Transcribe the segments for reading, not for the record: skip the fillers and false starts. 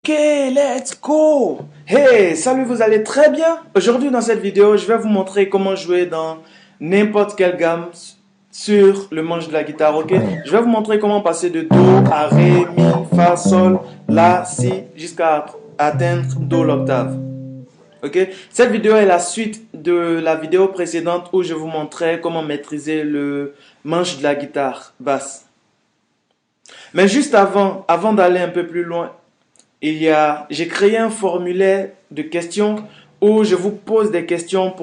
Ok, let's go! Hey, salut, vous allez très bien? Aujourd'hui, dans cette vidéo, je vais vous montrer comment jouer dans n'importe quelle gamme sur le manche de la guitare, ok? Je vais vous montrer comment passer de Do à Ré, Mi, Fa, Sol, La, Si, jusqu'à atteindre Do l'octave. Ok? Cette vidéo est la suite de la vidéo précédente où je vous montrais comment maîtriser le manche de la guitare basse. Mais juste avant d'aller un peu plus loin, j'ai créé un formulaire de questions où je vous pose des questions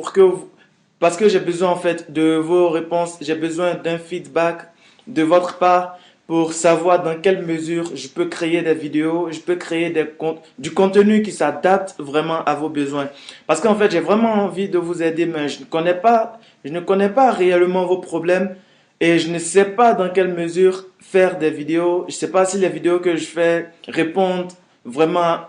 parce que j'ai besoin en fait de vos réponses, j'ai besoin d'un feedback de votre part pour savoir dans quelle mesure je peux créer des vidéos, je peux créer du contenu qui s'adapte vraiment à vos besoins. Parce qu'en fait, j'ai vraiment envie de vous aider, mais je ne connais pas réellement vos problèmes et je ne sais pas dans quelle mesure faire des vidéos. Je ne sais pas si les vidéos que je fais répondent vraiment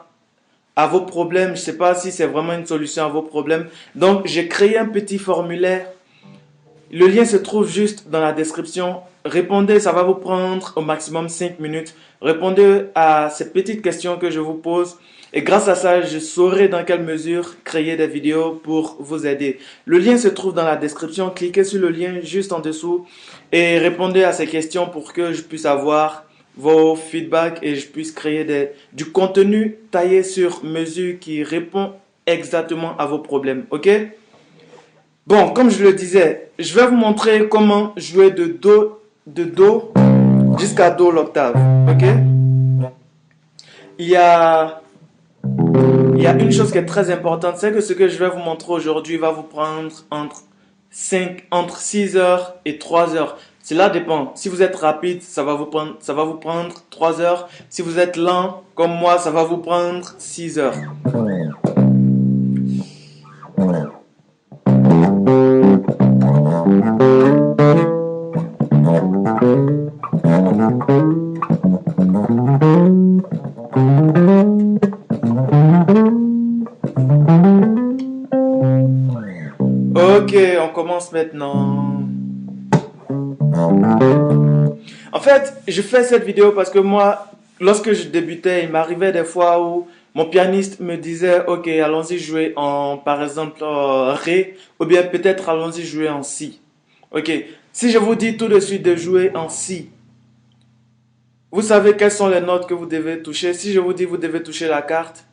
à vos problèmes. Je ne sais pas si c'est vraiment une solution à vos problèmes. Donc, j'ai créé un petit formulaire. Le lien se trouve juste dans la description. Répondez, ça va vous prendre au maximum 5 minutes. Répondez à ces petites questions que je vous pose. Et grâce à ça, je saurai dans quelle mesure créer des vidéos pour vous aider. Le lien se trouve dans la description. Cliquez sur le lien juste en dessous et répondez à ces questions pour que je puisse avoir vos feedbacks et je puisse créer du contenu taillé sur mesure qui répond exactement à vos problèmes. Ok? Bon, comme je le disais, je vais vous montrer comment jouer de Do jusqu'à Do l'octave. Ok? Il y a une chose qui est très importante, c'est que ce que je vais vous montrer aujourd'hui va vous prendre entre 6 heures et 3 heures. Cela dépend. Si vous êtes rapide, ça va vous prendre 3 heures. Si vous êtes lent, comme moi, ça va vous prendre 6 heures. Ok, on commence maintenant. En fait, je fais cette vidéo parce que moi, lorsque je débutais, il m'arrivait des fois où mon pianiste me disait, ok, allons-y jouer par exemple, Ré, ou bien peut-être allons-y jouer en Si. Ok, si je vous dis tout de suite de jouer en Si, vous savez quelles sont les notes que vous devez toucher. Si je vous dis, vous devez toucher la quarte,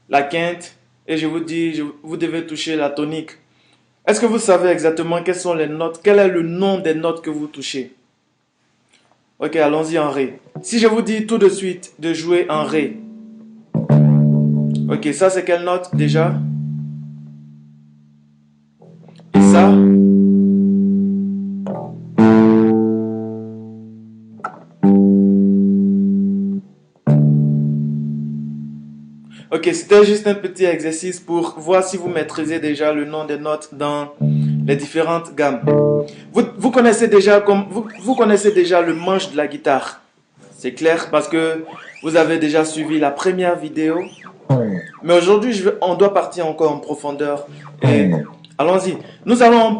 la quinte, et je vous dis, vous devez toucher la tonique. Est-ce que vous savez exactement quelles sont les notes, quel est le nom des notes que vous touchez? Ok, allons-y en Ré. Si je vous dis tout de suite de jouer en Ré. Ok, ça c'est quelle note déjà? Et ça? Ok, c'était juste un petit exercice pour voir si vous maîtrisez déjà le nom des notes dans les différentes gammes. Vous connaissez déjà vous connaissez déjà le manche de la guitare. C'est clair parce que vous avez déjà suivi la première vidéo. Mais aujourd'hui, on doit partir encore en profondeur. Et allons-y.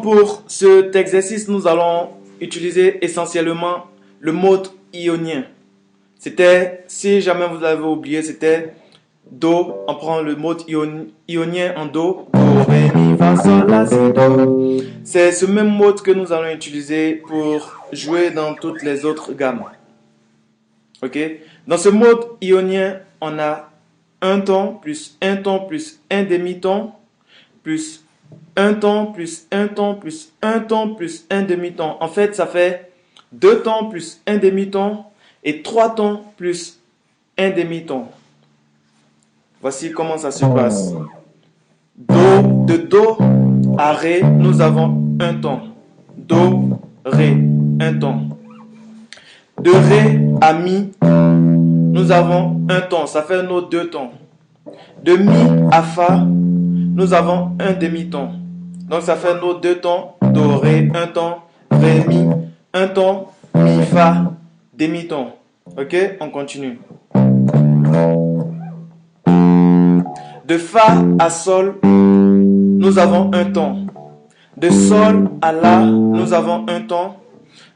Pour cet exercice, nous allons utiliser essentiellement le mode ionien. Si jamais vous l'avez oublié, c'était Do. On prend le mode ionien en Do. Do, Ré, Mi, Fa, Sol, La, Si, Do. C'est ce même mode que nous allons utiliser pour jouer dans toutes les autres gammes. Ok? Dans ce mode ionien, on a un ton plus un ton plus un demi-ton plus un ton plus un ton plus un ton plus un demi-ton. En fait, ça fait 2 tons plus un demi-ton et 3 tons plus un demi-ton. Voici comment ça se passe. De Do à Ré, nous avons un ton. Do, Ré, un ton. De Ré à Mi, nous avons un ton. Ça fait nos 2 tons. De Mi à Fa, nous avons un demi-ton. Donc ça fait nos 2 tons. Do, Ré, un ton. Ré, Mi, un ton. Mi, Fa, demi-ton. Ok, on continue. De Fa à Sol, nous avons un ton. De Sol à La, nous avons un ton.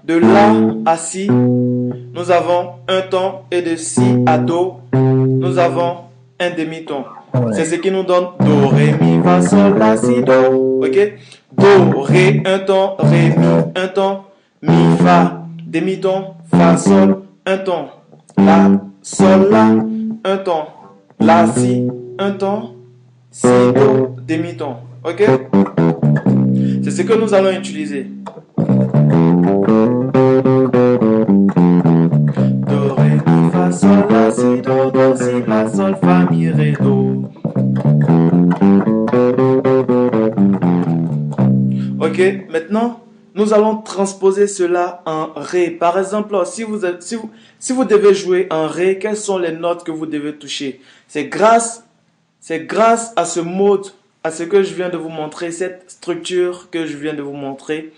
De La à Si, nous avons un ton. Et de Si à Do, nous avons un demi-ton. C'est ce qui nous donne do, ré, mi, fa, sol, la, si, do. Ok? Do, ré, un ton, ré, mi, un ton, mi, fa, demi-ton, fa, sol, un ton, la, sol, la, un ton, la, si, un ton, si, do, demi-ton. Ok? C'est ce que nous allons utiliser. Do, ré, mi, fa, sol, la, si, do, si, la, sol, fa, mi, ré, do. Ok, maintenant, nous allons transposer cela en ré. Par exemple, si vous devez jouer en ré, quelles sont les notes que vous devez toucher? C'est grâce à ce mode, à ce que je viens de vous montrer, cette structure que je viens de vous montrer.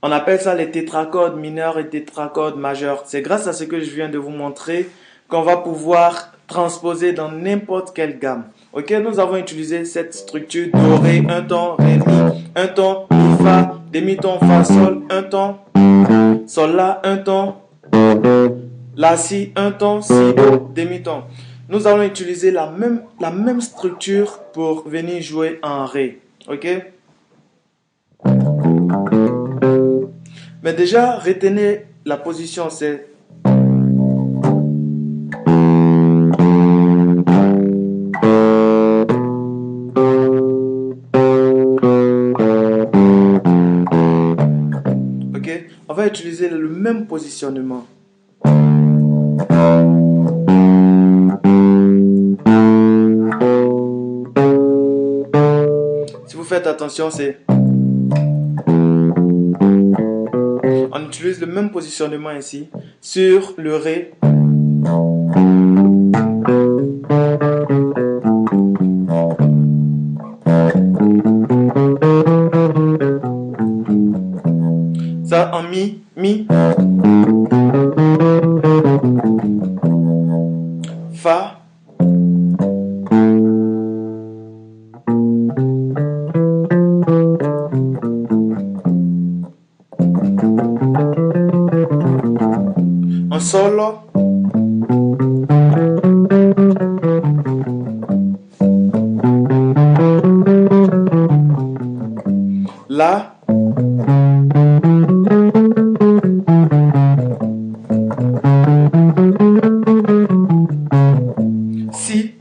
On appelle ça les tétracordes mineurs et tétracordes majeurs. C'est grâce à ce que je viens de vous montrer qu'on va pouvoir transposer dans n'importe quelle gamme. Ok, nous avons utilisé cette structure do, ré, un ton, ré, mi, un ton, mi, fa, demi-ton, fa, sol, un ton, sol, la, un ton, la, si, un ton, si, do, demi-ton. Nous allons utiliser la même structure pour venir jouer en ré. Ok? Mais déjà, retenez la position, c'est ok? On va utiliser le même positionnement. Si vous faites attention, c'est... On utilise le même positionnement ici sur le ré. Ça en mi, mi, fa, en sol, la, si,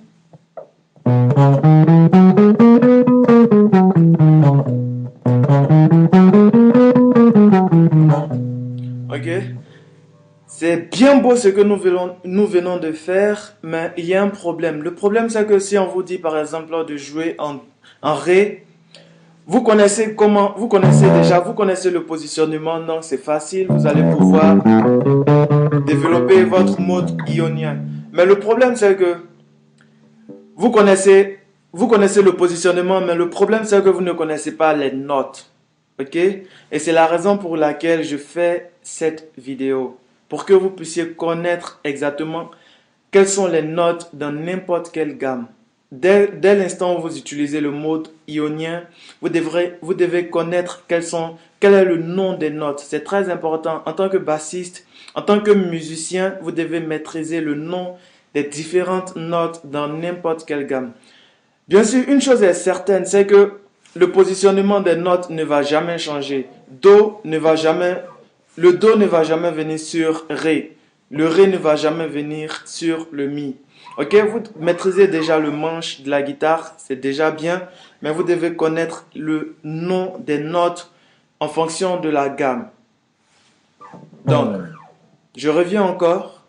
ok? C'est bien beau ce que nous venons de faire, mais il y a un problème. Le problème, c'est que si on vous dit, par exemple, de jouer en ré, vous connaissez le positionnement, donc c'est facile, vous allez pouvoir développer votre mode ionien. Mais le problème, c'est que vous connaissez le positionnement, mais le problème, c'est que vous ne connaissez pas les notes. Ok? Et c'est la raison pour laquelle je fais cette vidéo. Pour que vous puissiez connaître exactement quelles sont les notes dans n'importe quelle gamme. Dès l'instant où vous utilisez le mode ionien, vous devez connaître quel est le nom des notes. C'est très important. En tant que bassiste, en tant que musicien, vous devez maîtriser le nom des différentes notes dans n'importe quelle gamme. Bien sûr, une chose est certaine, c'est que le positionnement des notes ne va jamais changer. Le do ne va jamais venir sur ré. Le ré ne va jamais venir sur le mi. Ok, vous maîtrisez déjà le manche de la guitare, c'est déjà bien, mais vous devez connaître le nom des notes en fonction de la gamme. Donc, je reviens encore.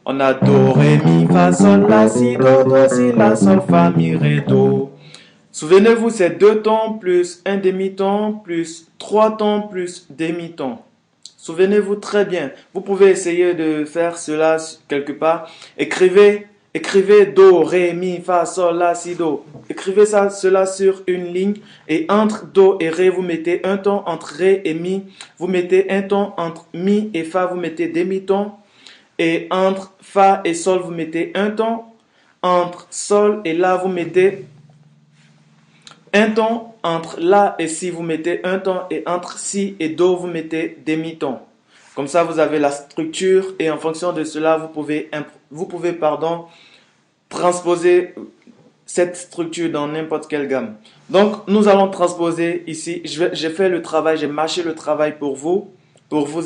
On a do, ré, mi, fa, sol, la, si, do, si, la, sol, fa, mi, ré, do. Souvenez-vous, c'est 2 tons plus un demi-ton plus 3 tons plus demi-ton. Souvenez-vous très bien. Vous pouvez essayer de faire cela quelque part. Écrivez do, ré, mi, fa, sol, la, si, do. Écrivez cela sur une ligne et entre do et ré, vous mettez un ton. Entre ré et mi, vous mettez un ton. Entre mi et fa, vous mettez demi-ton. Et entre fa et sol, vous mettez un ton. Entre sol et la, vous mettez un ton. Entre la et si, vous mettez un ton. Et entre si et do, vous mettez demi-ton. Comme ça, vous avez la structure et en fonction de cela, vous pouvez transposer cette structure dans n'importe quelle gamme. Donc, nous allons transposer ici. J'ai fait le travail, j'ai marché le travail pour vous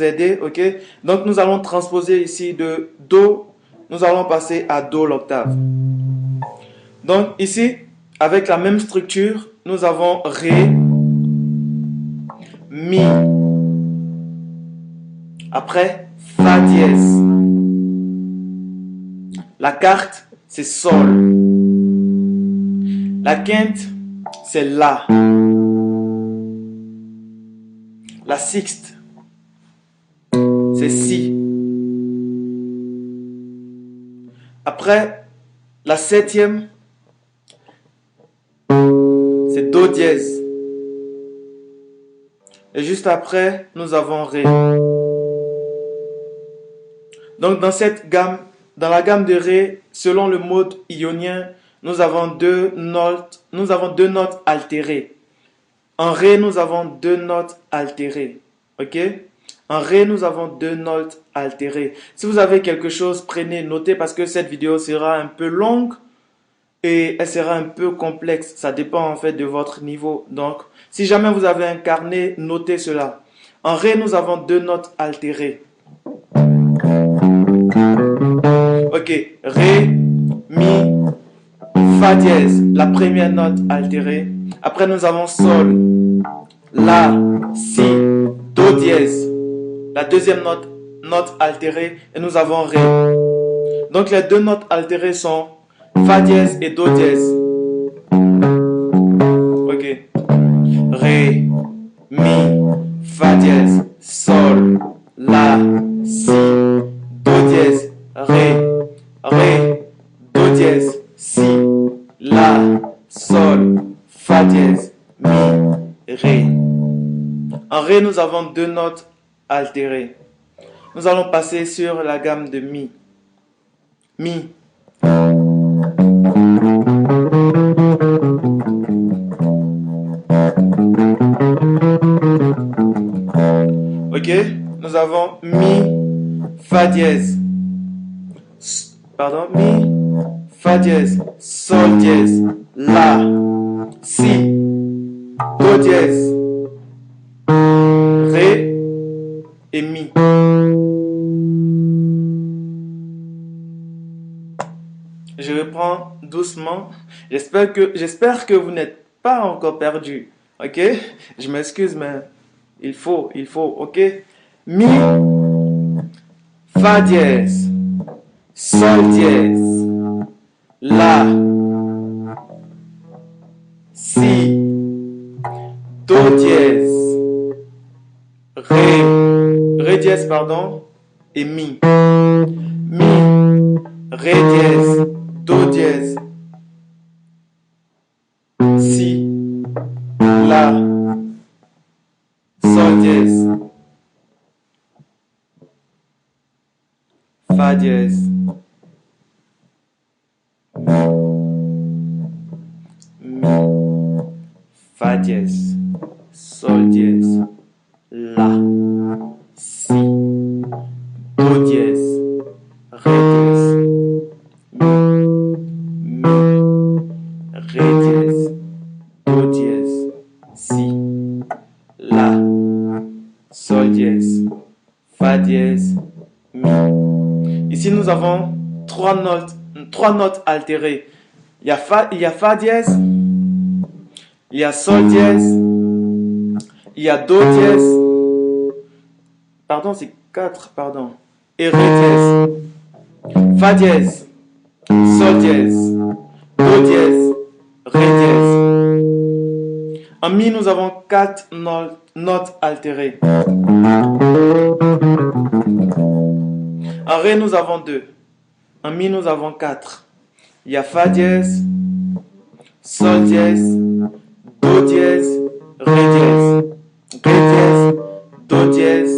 aider, ok? Donc, nous allons transposer ici de Do, nous allons passer à Do l'octave. Donc, ici, avec la même structure, nous avons Ré, Mi, après Fa dièse. La quarte, c'est Sol. La quinte, c'est La. La sixte, c'est Si. Après, la septième, c'est Do dièse. Et juste après, nous avons Ré. Donc, dans la gamme de Ré, selon le mode ionien, nous avons deux notes altérées. En Ré, nous avons deux notes altérées. Ok? En Ré, nous avons deux notes altérées. Si vous avez quelque chose, prenez, notez parce que cette vidéo sera un peu longue et elle sera un peu complexe. Ça dépend en fait de votre niveau. Donc, si jamais vous avez un carnet, notez cela. En Ré, nous avons deux notes altérées. Ok, Ré, Mi, Fa dièse, la première note altérée. Après, nous avons Sol, La, Si, Do dièse, la deuxième note altérée. Et nous avons Ré. Donc, les deux notes altérées sont Fa dièse et Do dièse. Ok. Ré, Mi, Fa dièse, Sol, La, Si, Do dièse, Ré, Ré, Do dièse, Si, La, Sol, Fa dièse, Mi, Ré. En Ré, nous avons deux notes altérées. Nous allons passer sur la gamme de Mi. Mi. Ok, nous avons Mi, Fa dièse. Pardon, Mi, Fa dièse, Sol dièse, La, Si, Do dièse, Ré et Mi. Je reprends doucement. J'espère que vous n'êtes pas encore perdu. Ok? Je m'excuse, mais il faut, ok? Mi, Fa dièse, Sol dièse, La, Si, Do dièse, Ré dièse, pardon, et Mi. Mi, Ré dièse, Do dièse, Si, La, Sol dièse, Fa dièse, Mi, Fa dièse, Sol dièse, La, Si, Do dièse, Ré dièse, Mi, Ré dièse, Do dièse, Si, La, Sol dièse, Fa dièse, Mi. Ici, nous avons trois notes altérées. Il y a Fa dièse, il y a Sol dièse, il y a Do dièse. Pardon, c'est 4, pardon. Et Ré dièse. Fa dièse, Sol dièse, Do dièse, Ré dièse. En Mi, nous avons 4 notes altérées. En Ré, nous avons 2. En Mi, nous avons 4. Il y a Fa dièse, Sol dièse, Do dièse, Ré dièse. Ré dièse, Do dièse,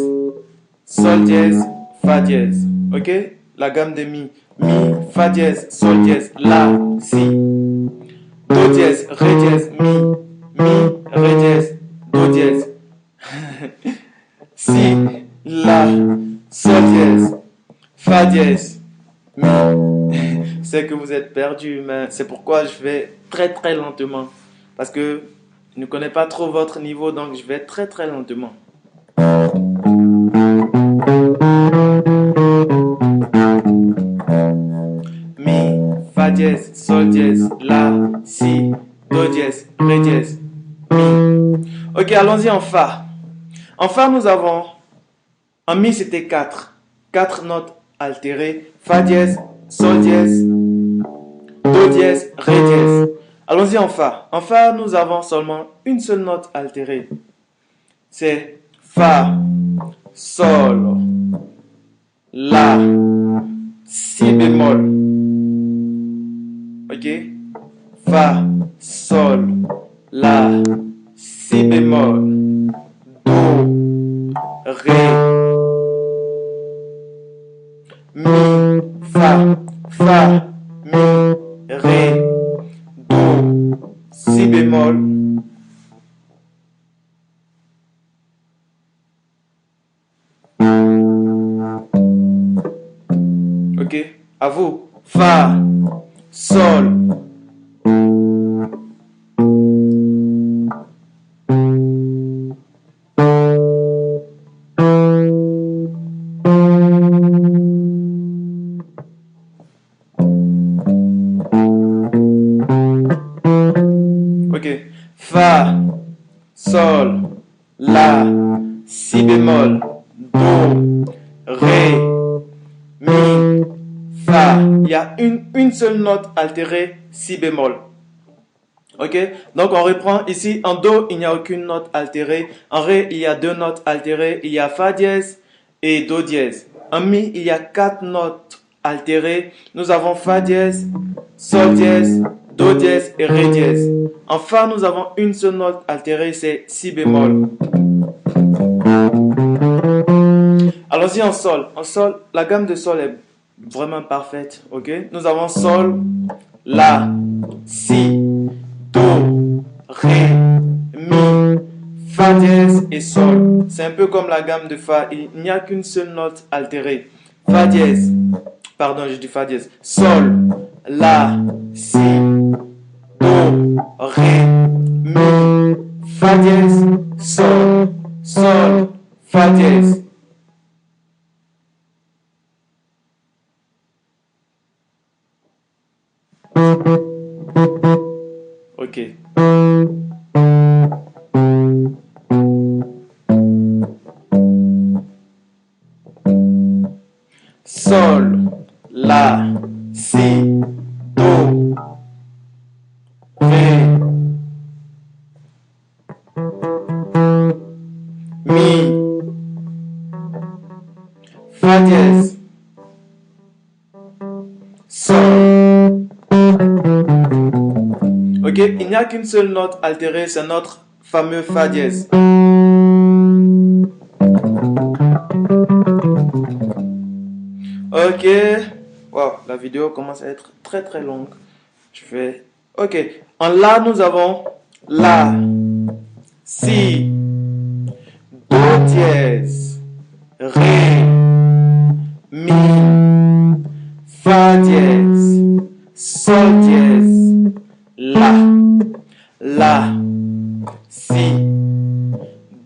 Sol dièse, Fa dièse. Ok? La gamme de Mi. Mi, Fa dièse, Sol dièse, La, Si. Do dièse, Ré dièse, Mi, Ré dièse, Do dièse. Si, La, sol dièse, fa dièse, mi. C'est que vous êtes perdu, mais c'est pourquoi je vais très très lentement. Parce que je ne connais pas trop votre niveau, donc je vais très très lentement. Mi, fa dièse, sol dièse, la, si, do dièse, ré dièse, mi. Ok, allons-y en fa. En fa, nous avons, en mi c'était 4. 4 notes altérées, fa dièse, sol dièse, do dièse, ré dièse. Allons-y en fa. En fa, nous avons seulement une seule note altérée. C'est fa, sol, la, si bémol. Ok? Fa, sol, la, si bémol, do, ré, mi, fa, mi, ré, do, si bémol, ok, à vous, fa, sol, ok, fa, sol, la, si bémol, do, ré, mi, fa. Il y a une seule note altérée, si bémol. Ok, donc on reprend ici. En do, il n'y a aucune note altérée. En ré, il y a 2 notes altérées. Il y a fa dièse et do dièse. En mi, il y a 4 notes altérées. Nous avons fa dièse, sol dièse, do dièse et ré dièse. En fa, nous avons une seule note altérée, c'est si bémol. Allons-y en sol. En sol, la gamme de sol est vraiment parfaite. Ok, nous avons sol, la, si, do, ré, mi, fa dièse et sol. C'est un peu comme la gamme de fa. Il n'y a qu'une seule note altérée. Fa dièse. Pardon, je dis fa dièse. Sol, la, si, do, ré, mi, fa dièse, sol, sol, fa dièse. Ok. Sol, la, si, do, ré, mi, fa dièse, sol. Ok, il n'y a qu'une seule note altérée, c'est notre fameux fa dièse. Ok, wow, la vidéo commence à être très très longue. Je vais. Ok, en la, nous avons la, si, do dièse, ré, mi, fa dièse, sol dièse, la, si,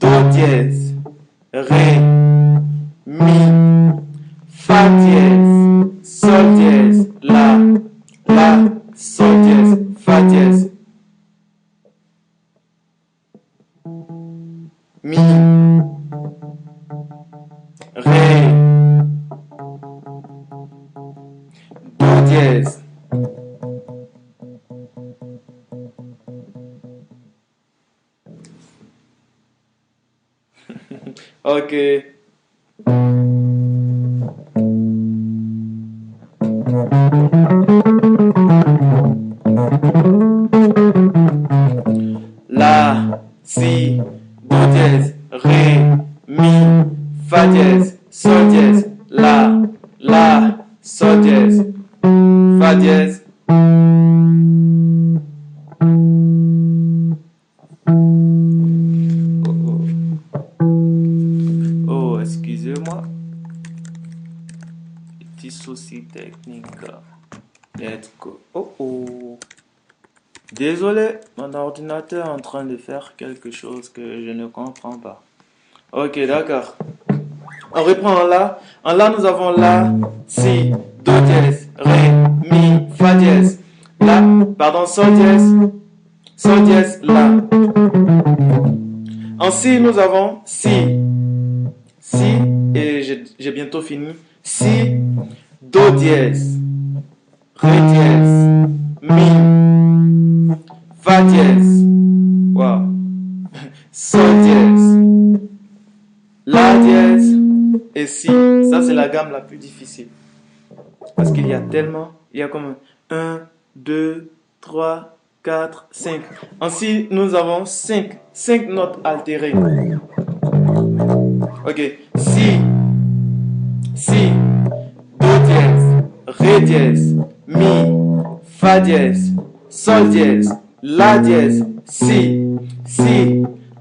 do dièse, ré, mi, fa dièse, sol dièse, la, sol dièse, fa dièse, mi, ré, do dièse. Ok. La, si, do dièse, ré, mi, fa dièse, sol dièse, la, sol dièse, fa dièse. Oh, excusez-moi. petit souci technique. Let's go. Oh oh. Désolé, mon ordinateur est en train de faire quelque chose que je ne comprends pas. Ok, d'accord. On reprend en La. En La, nous avons La, Si, Do dièse, Ré, Mi, Fa dièse. La, pardon, Sol dièse, La. En Si, nous avons Si. Si, et j'ai bientôt fini. Si, Do dièse, Ré dièse, Mi, Fa dièse, wow, Sol dièse, La dièse et Si. Ça, c'est la gamme la plus difficile. Parce qu'il y a tellement, il y a comme 1, 2, 3, 4, 5. En Si, nous avons 5 notes altérées. Ok, Si, Do dièse, Ré dièse, Mi, Fa dièse, Sol dièse, La dièse, Si,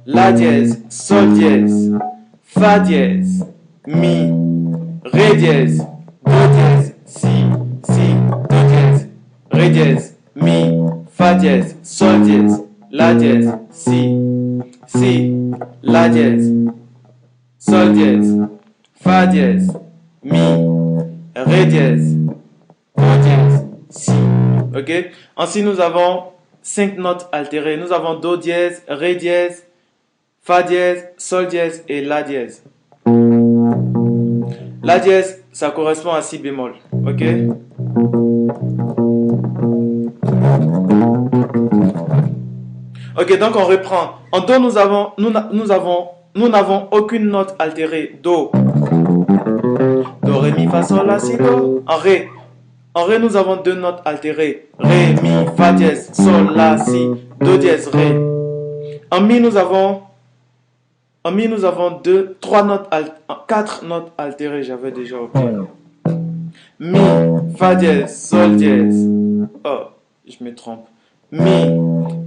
La dièse, Sol dièse, Fa dièse, Mi, Ré dièse, Do dièse, Si, Do dièse, Ré dièse, Mi, Fa dièse, Sol dièse, La dièse, Si, La dièse, Sol dièse, Fa dièse, Mi, Ré dièse, Do dièse, Si. Ok? Ensuite, nous avons 5 notes altérées. Nous avons Do dièse, Ré dièse, Fa dièse, Sol dièse et La dièse. La dièse, ça correspond à Si bémol. Ok? Ok, donc on reprend. En Do, nous n'avons aucune note altérée. Do, Ré, Mi, Fa, Sol, La, Si, Do. En Ré, nous avons 2 notes altérées. Ré, Mi, Fa dièse, Sol, La, Si, Do dièse, Ré. En Mi, nous avons 4 notes altérées. J'avais déjà oublié. Mi, Fa dièse, Sol dièse. Oh, je me trompe. Mi,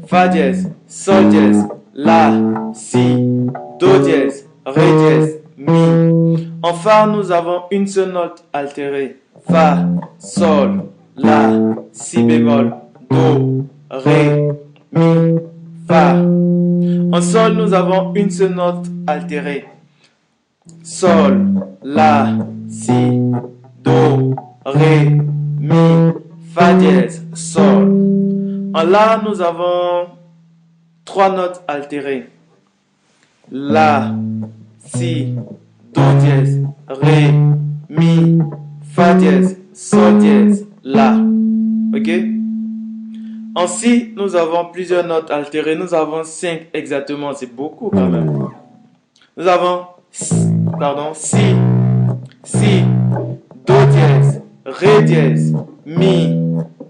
Fa dièse, Sol dièse, La, Si, Do dièse, Ré dièse, Mi. En Fa, nous avons une seule note altérée. Fa, Sol, La, Si bémol, Do, Ré, Mi, Fa. En Sol, nous avons une seule note altérée. Sol, La, Si, Do, Ré, Mi, Fa dièse, Sol. En La, nous avons 3 notes altérées. La, Si, Do dièse, Ré, Mi, Fa dièse, Sol dièse, La. Ok? En Si, nous avons plusieurs notes altérées. Nous avons 5 exactement. C'est beaucoup quand même. Nous avons Si, Do dièse, Ré dièse, Mi,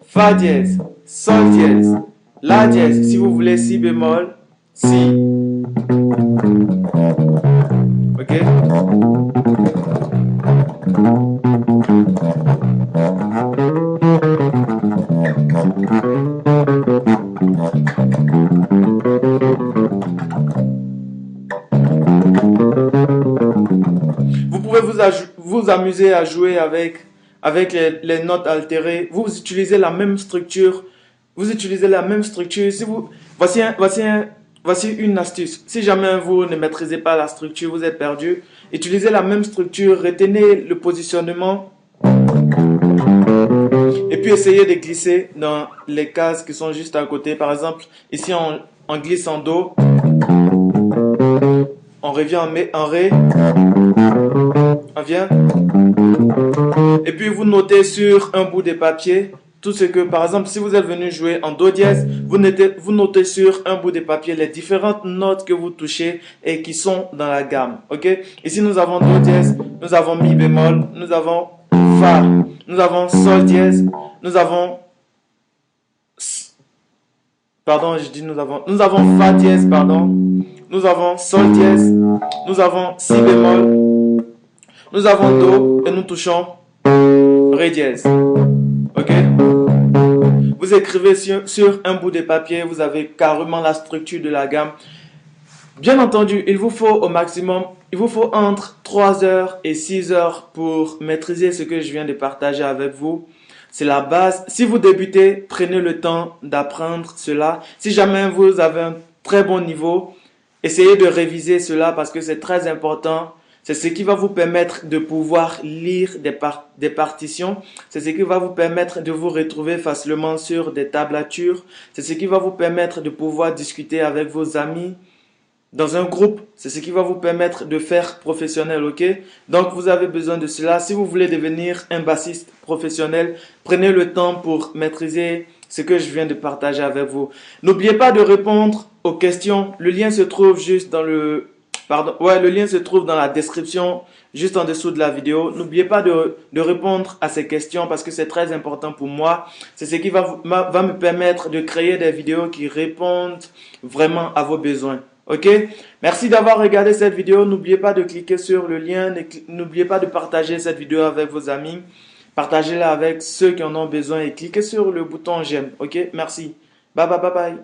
Fa dièse, Sol dièse, La dièse. Si vous voulez Si bémol, Si. Ok? Vous pouvez vous amuser à jouer avec les notes altérées. Vous utilisez la même structure. Voici une astuce. Si jamais vous ne maîtrisez pas la structure, vous êtes perdu, utilisez la même structure, retenez le positionnement et puis essayez de glisser dans les cases qui sont juste à côté. Par exemple, ici on glisse en Do, on revient en Ré, on vient, et puis vous notez sur un bout de papier tout ce que, par exemple, si vous êtes venu jouer en Do dièse, vous notez sur un bout de papier les différentes notes que vous touchez et qui sont dans la gamme. Ok? Ici, nous avons Do dièse, nous avons Mi bémol, nous avons Fa, nous avons Sol dièse, nous avons Fa dièse, nous avons Sol dièse, nous avons Si bémol, nous avons Do et nous touchons Ré dièse. Ok? Vous écrivez sur un bout de papier, vous avez carrément la structure de la gamme. Bien entendu, il vous faut au maximum, il vous faut entre 3 heures et 6 heures pour maîtriser ce que je viens de partager avec vous. C'est la base. Si vous débutez, prenez le temps d'apprendre cela. Si jamais vous avez un très bon niveau, essayez de réviser cela parce que c'est très important. C'est ce qui va vous permettre de pouvoir lire des partitions. C'est ce qui va vous permettre de vous retrouver facilement sur des tablatures. C'est ce qui va vous permettre de pouvoir discuter avec vos amis dans un groupe. C'est ce qui va vous permettre de faire professionnel, ok? Donc, vous avez besoin de cela. Si vous voulez devenir un bassiste professionnel, prenez le temps pour maîtriser ce que je viens de partager avec vous. N'oubliez pas de répondre aux questions. Le lien se trouve juste dans le lien se trouve dans la description, juste en dessous de la vidéo. N'oubliez pas de répondre à ces questions parce que c'est très important pour moi. C'est ce qui va me permettre de créer des vidéos qui répondent vraiment à vos besoins. Ok? Merci d'avoir regardé cette vidéo. N'oubliez pas de cliquer sur le lien. N'oubliez pas de partager cette vidéo avec vos amis. Partagez-la avec ceux qui en ont besoin et cliquez sur le bouton j'aime. Ok? Merci. Bye bye bye bye.